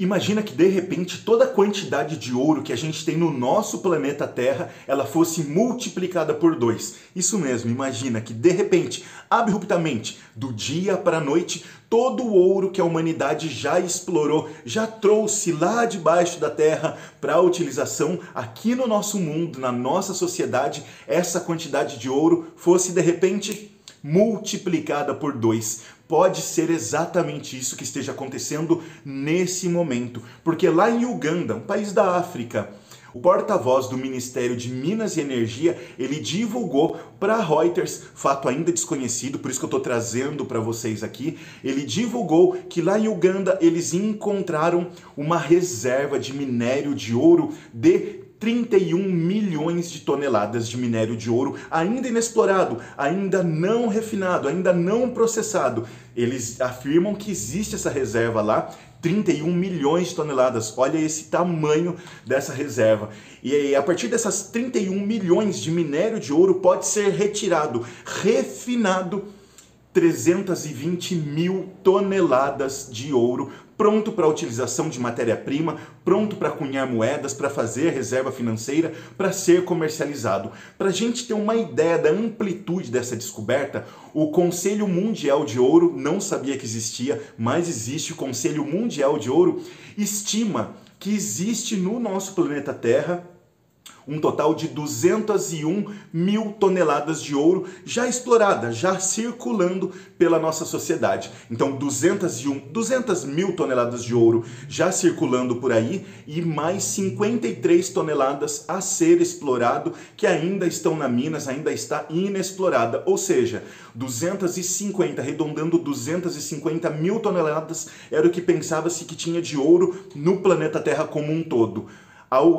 Imagina que de repente toda a quantidade de ouro que a gente tem no nosso planeta Terra, ela fosse multiplicada por 2. Isso mesmo, imagina que de repente, abruptamente, do dia para a noite, todo o ouro que a humanidade já explorou, já trouxe lá debaixo da Terra para a utilização aqui no nosso mundo, na nossa sociedade, essa quantidade de ouro fosse de repente multiplicada por 2. Pode ser exatamente isso que esteja acontecendo nesse momento, porque lá em Uganda, um país da África, o porta-voz do Ministério de Minas e Energia, ele divulgou para a Reuters, fato ainda desconhecido, por isso que eu estou trazendo para vocês aqui, ele divulgou que lá em Uganda eles encontraram uma reserva de minério de ouro de 31 milhões de toneladas de minério de ouro ainda inexplorado, ainda não refinado, ainda não processado. Eles afirmam que existe essa reserva lá, 31 milhões de toneladas. Olha esse tamanho dessa reserva. E a partir dessas 31 milhões de minério de ouro pode ser retirado, refinado, 320 mil toneladas de ouro, pronto para a utilização de matéria-prima, pronto para cunhar moedas, para fazer reserva financeira, para ser comercializado. Para a gente ter uma ideia da amplitude dessa descoberta, o Conselho Mundial de Ouro, não sabia que existia, mas existe, o Conselho Mundial de Ouro estima que existe no nosso planeta Terra um total de 201 mil toneladas de ouro já explorada, já circulando pela nossa sociedade. Então 200 mil toneladas de ouro já circulando por aí e mais 53 toneladas a ser explorado que ainda estão na Minas, ainda está inexplorada. Ou seja, 250, arredondando 250 mil toneladas era o que pensava-se que tinha de ouro no planeta Terra como um todo.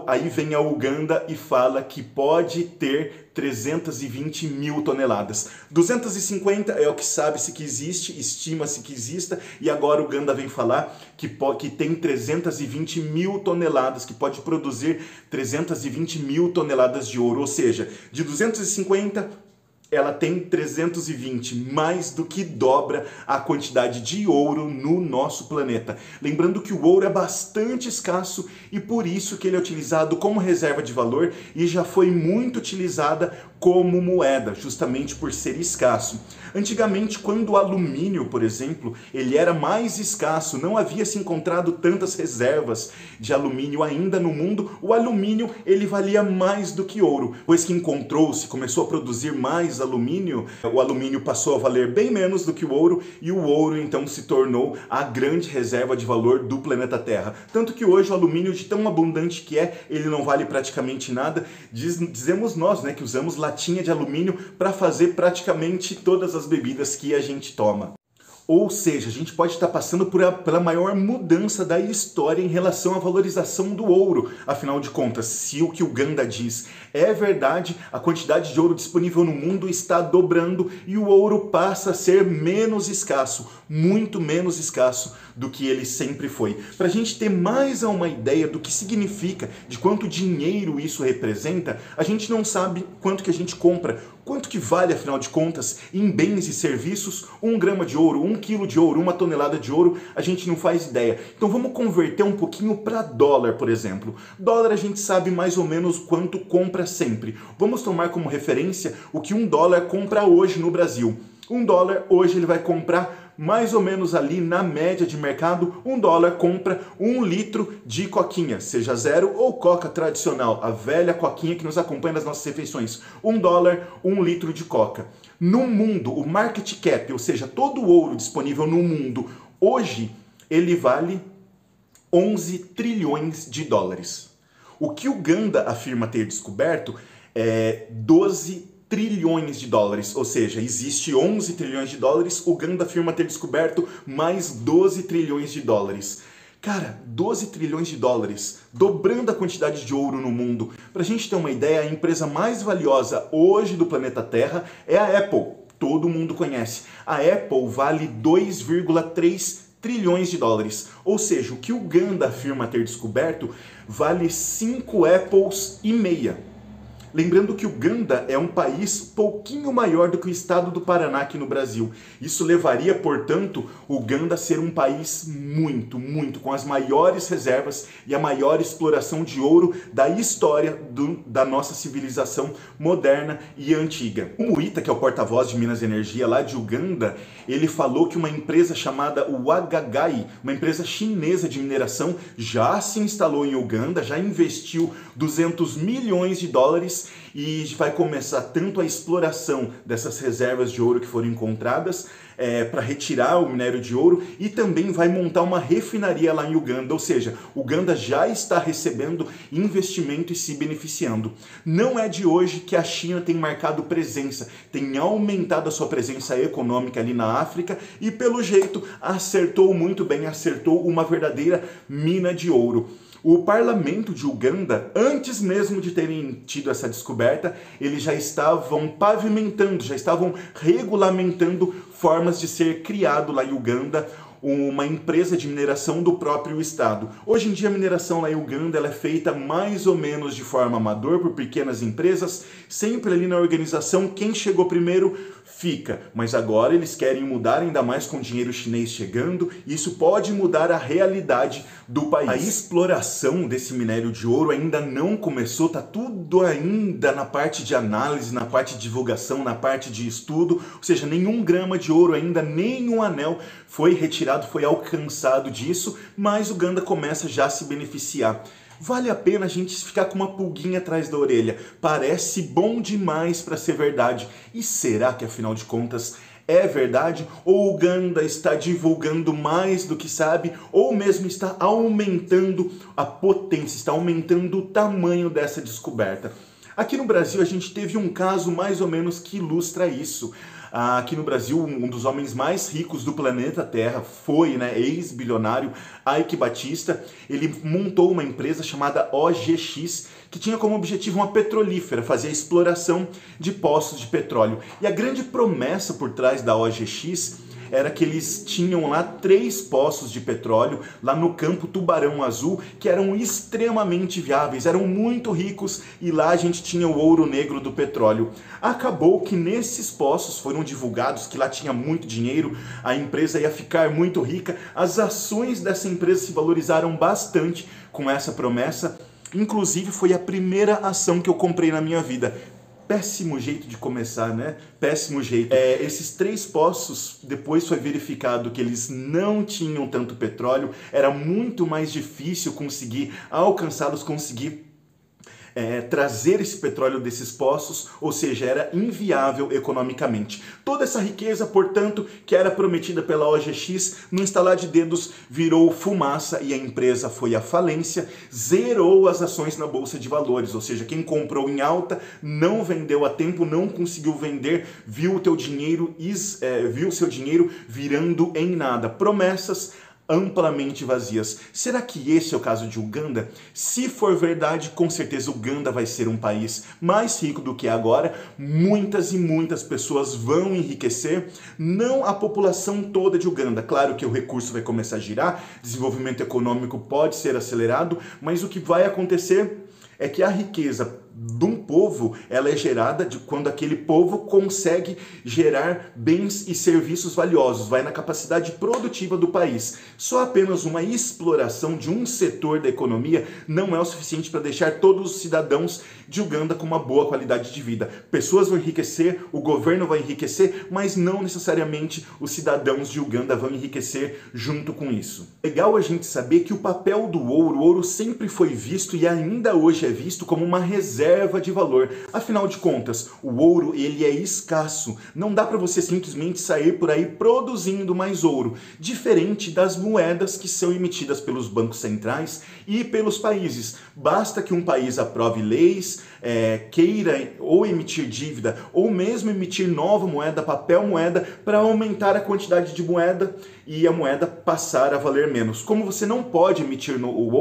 Aí vem a Uganda e fala que pode ter 320 mil toneladas. 250 é o que sabe-se que existe, estima-se que exista, e agora a Uganda vem falar que tem 320 mil toneladas, que pode produzir 320 mil toneladas de ouro. Ou seja, de 250 ela tem 320, mais do que dobra a quantidade de ouro no nosso planeta. Lembrando que o ouro é bastante escasso e por isso que ele é utilizado como reserva de valor e já foi muito utilizada como moeda, justamente por ser escasso. Antigamente, quando o alumínio, por exemplo, ele era mais escasso, não havia se encontrado tantas reservas de alumínio ainda no mundo, o alumínio ele valia mais do que ouro. Pois que encontrou-se, começou a produzir mais alumínio, o alumínio passou a valer bem menos do que o ouro e o ouro então se tornou a grande reserva de valor do planeta Terra. Tanto que hoje o alumínio, de tão abundante que é, ele não vale praticamente nada. Dizemos nós, né, que usamos latinha de alumínio para fazer praticamente todas as bebidas que a gente toma. Ou seja, a gente pode estar passando pela maior mudança da história em relação à valorização do ouro. Afinal de contas, se o que o Uganda diz é verdade, a quantidade de ouro disponível no mundo está dobrando e o ouro passa a ser menos escasso, muito menos escasso do que ele sempre foi. Para a gente ter mais uma ideia do que significa, de quanto dinheiro isso representa, a gente não sabe quanto que a gente compra. Quanto que vale, afinal de contas, em bens e serviços, 1 grama de ouro, 1 quilo de ouro, 1 tonelada de ouro, a gente não faz ideia. Então vamos converter um pouquinho para dólar, por exemplo. Dólar a gente sabe mais ou menos quanto compra sempre. Vamos tomar como referência o que 1 dólar compra hoje no Brasil. 1 dólar hoje ele vai comprar mais ou menos ali na média de mercado, 1 dólar compra 1 litro de coquinha, seja zero ou coca tradicional, a velha coquinha que nos acompanha nas nossas refeições. 1 dólar, 1 litro de coca. No mundo, o market cap, ou seja, todo o ouro disponível no mundo, hoje, ele vale 11 trilhões de dólares. O que o Uganda afirma ter descoberto é 12 trilhões de dólares, ou seja, existe 11 trilhões de dólares, o Uganda afirma ter descoberto mais 12 trilhões de dólares. Cara, 12 trilhões de dólares, dobrando a quantidade de ouro no mundo. Pra gente ter uma ideia, a empresa mais valiosa hoje do planeta Terra é a Apple. Todo mundo conhece. A Apple vale 2,3 trilhões de dólares. Ou seja, o que o Uganda afirma ter descoberto vale 5 Apples e meia. Lembrando que Uganda é um país pouquinho maior do que o estado do Paraná aqui no Brasil. Isso levaria, portanto, Uganda a ser um país muito, com as maiores reservas e a maior exploração de ouro da história da nossa civilização moderna e antiga. O Muita, que é o porta-voz de Minas Energia lá de Uganda, ele falou que uma empresa chamada Wagagai, uma empresa chinesa de mineração, já se instalou em Uganda, já investiu 200 milhões de dólares e vai começar tanto a exploração dessas reservas de ouro que foram encontradas para retirar o minério de ouro e também vai montar uma refinaria lá em Uganda, ou seja, Uganda já está recebendo investimento e se beneficiando. Não é de hoje que a China tem marcado presença, tem aumentado a sua presença econômica ali na África e pelo jeito acertou muito bem, acertou uma verdadeira mina de ouro. O parlamento de Uganda, antes mesmo de terem tido essa descoberta, eles já estavam pavimentando, já estavam regulamentando formas de ser criado lá em Uganda uma empresa de mineração do próprio estado. Hoje em dia a mineração lá em Uganda ela é feita mais ou menos de forma amador por pequenas empresas, sempre ali na organização quem chegou primeiro fica, mas agora eles querem mudar ainda mais com o dinheiro chinês chegando, e isso pode mudar a realidade do país. A exploração desse minério de ouro ainda não começou, tá tudo ainda na parte de análise, na parte de divulgação, na parte de estudo, ou seja, nenhum grama de ouro ainda, nenhum anel foi retirado, foi alcançado disso, mas Uganda começa já a se beneficiar. Vale a pena a gente ficar com uma pulguinha atrás da orelha. Parece bom demais para ser verdade. E será que, afinal de contas, é verdade? Ou Uganda está divulgando mais do que sabe? Ou mesmo está aumentando a potência, está aumentando o tamanho dessa descoberta? Aqui no Brasil a gente teve um caso mais ou menos que ilustra isso. Aqui no Brasil, um dos homens mais ricos do planeta Terra foi, ex-bilionário, Eike Batista. Ele montou uma empresa chamada OGX, que tinha como objetivo uma petrolífera, fazer a exploração de poços de petróleo. E a grande promessa por trás da OGX era que eles tinham lá 3 poços de petróleo, lá no campo Tubarão Azul, que eram extremamente viáveis, eram muito ricos, e lá a gente tinha o ouro negro do petróleo. Acabou que nesses poços foram divulgados que lá tinha muito dinheiro, a empresa ia ficar muito rica, as ações dessa empresa se valorizaram bastante com essa promessa, inclusive foi a primeira ação que eu comprei na minha vida. Péssimo jeito de começar, né? Péssimo jeito. Esses 3 poços, depois foi verificado que eles não tinham tanto petróleo, era muito mais difícil conseguir alcançá-los, conseguir trazer esse petróleo desses poços, ou seja, era inviável economicamente. Toda essa riqueza, portanto, que era prometida pela OGX, no instalar de dedos virou fumaça e a empresa foi à falência, zerou as ações na Bolsa de Valores, ou seja, quem comprou em alta não vendeu a tempo, não conseguiu vender, viu seu dinheiro virando em nada. Promessas amplamente vazias. Será que esse é o caso de Uganda? Se for verdade, com certeza Uganda vai ser um país mais rico do que é agora. Muitas e muitas pessoas vão enriquecer, não a população toda de Uganda. Claro que o recurso vai começar a girar, desenvolvimento econômico pode ser acelerado, mas o que vai acontecer é que a riqueza de um povo, ela é gerada quando aquele povo consegue gerar bens e serviços valiosos, vai na capacidade produtiva do país. Só apenas uma exploração de um setor da economia não é o suficiente para deixar todos os cidadãos de Uganda com uma boa qualidade de vida. Pessoas vão enriquecer, o governo vai enriquecer, mas não necessariamente os cidadãos de Uganda vão enriquecer junto com isso. Legal a gente saber que o papel do ouro, o ouro sempre foi visto e ainda hoje é visto como uma reserva de valor. Afinal de contas, o ouro ele é escasso. Não dá para você simplesmente sair por aí produzindo mais ouro, diferente das moedas que são emitidas pelos bancos centrais e pelos países. Basta que um país aprove leis, queira ou emitir dívida, ou mesmo emitir nova moeda, papel moeda, para aumentar a quantidade de moeda e a moeda passar a valer menos. Como você não pode emitir o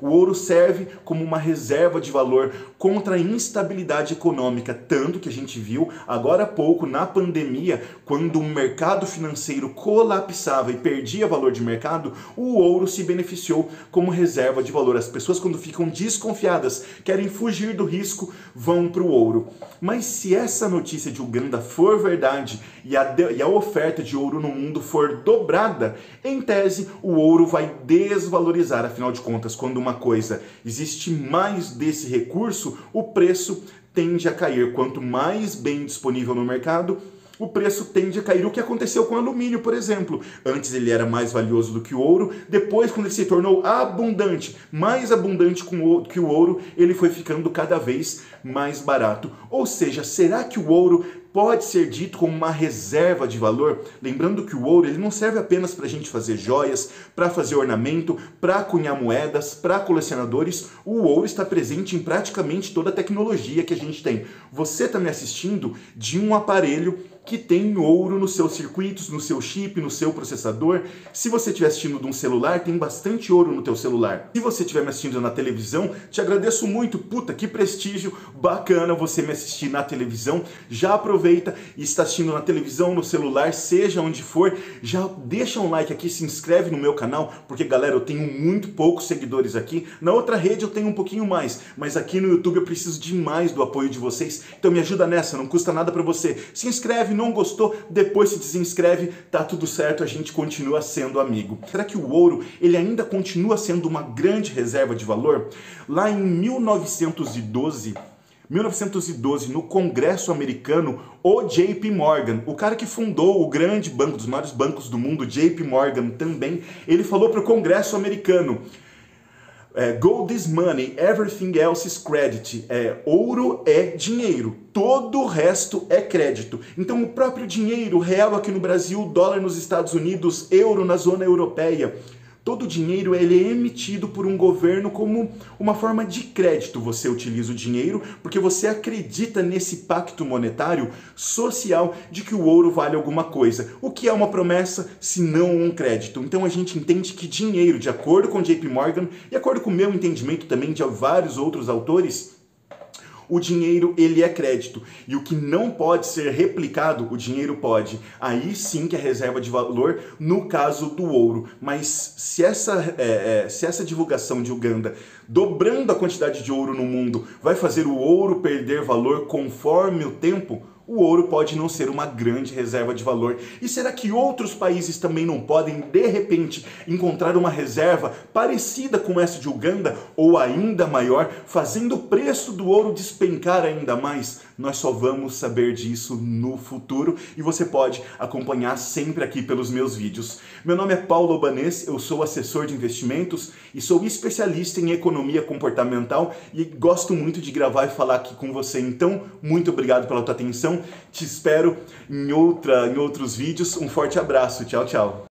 ouro serve como uma reserva de valor contra contra a instabilidade econômica, tanto que a gente viu agora há pouco na pandemia, quando o mercado financeiro colapsava e perdia valor de mercado, o ouro se beneficiou como reserva de valor. As pessoas, quando ficam desconfiadas, querem fugir do risco, vão para o ouro. Mas se essa notícia de Uganda for verdade e a oferta de ouro no mundo for dobrada, em tese o ouro vai desvalorizar. Afinal de contas, quando uma coisa existe mais desse recurso, o preço tende a cair. Quanto mais bem disponível no mercado, o preço tende a cair. O que aconteceu com o alumínio, por exemplo. Antes ele era mais valioso do que o ouro, depois, quando ele se tornou abundante, mais abundante que o ouro, ele foi ficando cada vez mais barato. Ou seja, será que o ouro pode ser dito como uma reserva de valor? Lembrando que o ouro ele não serve apenas para a gente fazer joias, para fazer ornamento, para cunhar moedas, para colecionadores. O ouro está presente em praticamente toda a tecnologia que a gente tem. Você está me assistindo de um aparelho que tem ouro nos seus circuitos, no seu chip, no seu processador. Se você estiver assistindo de um celular, tem bastante ouro no teu celular. Se você estiver me assistindo na televisão, te agradeço muito. Puta, que prestígio, bacana você me assistir na televisão. Já aproveita e está assistindo na televisão, no celular, seja onde for. Já deixa um like aqui, se inscreve no meu canal, porque, galera, eu tenho muito poucos seguidores aqui. Na outra rede eu tenho um pouquinho mais, mas aqui no YouTube eu preciso demais do apoio de vocês. Então me ajuda nessa, não custa nada para você. Se inscreve, não gostou, depois se desinscreve, tá tudo certo, a gente continua sendo amigo. Será que o ouro, ele ainda continua sendo uma grande reserva de valor? Lá em 1912, no Congresso americano, o JP Morgan, o cara que fundou o grande banco, dos maiores bancos do mundo, JP Morgan também, ele falou para o Congresso americano: gold is money, everything else is credit. Ouro é dinheiro, todo o resto é crédito. Então o próprio dinheiro, real aqui no Brasil, dólar nos Estados Unidos, euro na zona europeia, todo o dinheiro ele é emitido por um governo como uma forma de crédito. Você utiliza o dinheiro porque você acredita nesse pacto monetário social de que o ouro vale alguma coisa. O que é uma promessa se não um crédito? Então a gente entende que dinheiro, de acordo com JP Morgan e de acordo com o meu entendimento também de vários outros autores, o dinheiro ele é crédito, e o que não pode ser replicado, o dinheiro pode. Aí sim que é reserva de valor no caso do ouro. Mas se essa divulgação de Uganda, dobrando a quantidade de ouro no mundo, vai fazer o ouro perder valor conforme o tempo, o ouro pode não ser uma grande reserva de valor. E será que outros países também não podem, de repente, encontrar uma reserva parecida com essa de Uganda, ou ainda maior, fazendo o preço do ouro despencar ainda mais? Nós só vamos saber disso no futuro, e você pode acompanhar sempre aqui pelos meus vídeos. Meu nome é Paulo Albanês, eu sou assessor de investimentos e sou especialista em economia comportamental, e gosto muito de gravar e falar aqui com você. Então, muito obrigado pela tua atenção. Te espero em outros vídeos. Um forte abraço. Tchau, tchau.